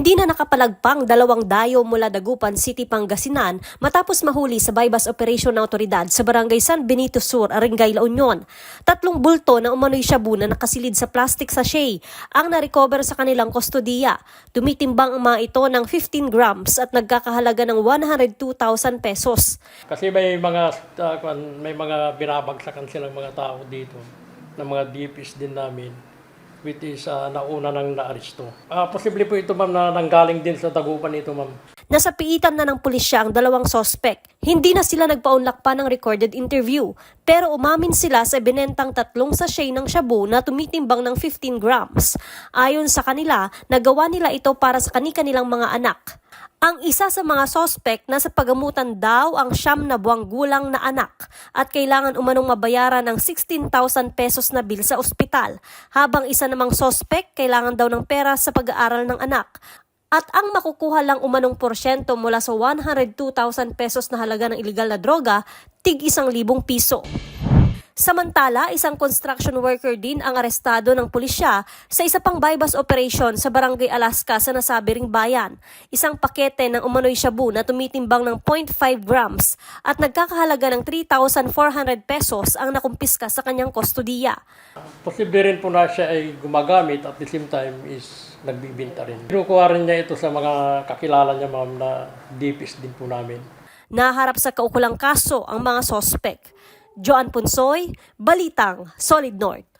Hindi na nakapalagpang 2 dayo mula Dagupan City, Pangasinan matapos mahuli sa bypass operation ng otoridad sa barangay San Benito Sur, Arengay, La Union. 3 bulto na umano'y shabu na nakasilid sa plastic sachet ang narecover sa kanilang kustodiya. Tumitimbang ang mga ito ng 15 grams at nagkakahalaga ng 102,000 pesos. Kasi may mga binabagsakan silang mga tao dito ng mga DPs din namin, which is nauna nang naaresto. Posible po ito, ma'am, na nanggaling din sa Dagupan ito, ma'am. Nasapiitan na ng pulisya ang 2 sospek. Hindi na sila nagpaunlak pa ng recorded interview, pero umamin sila sa binentang 3 sachet ng shabu na tumitimbang ng 15 grams. Ayon sa kanila, nagawa nila ito para sa kanilang mga anak. Ang isa sa mga sospek na sa pagamutan daw ang 9 na buwang gulang na anak at kailangan umanong mabayaran ng 16,000 pesos na bill sa ospital, habang isa namang sospek kailangan daw ng pera sa pag-aaral ng anak. At ang makukuha lang umanong porsyento mula sa 102,000 pesos na halaga ng iligal na droga, tig 1,000 piso. Samantala, isang construction worker din ang arestado ng pulisya sa isa pang bypass operation sa Barangay Alaska sa nasabi ring bayan. Isang pakete ng umano'y shabu na tumitimbang ng 0.5 grams at nagkakahalaga ng 3,400 pesos ang nakumpiska sa kanyang kustodiya. Posible rin po na siya ay gumagamit at the same time is nagbibinta rin. Kinukuha rin niya ito sa mga kakilala niya, ma'am, na DPs din po namin. Naharap sa kaukulang kaso ang mga sospek. Joan Punsoy, Balitang Solid North.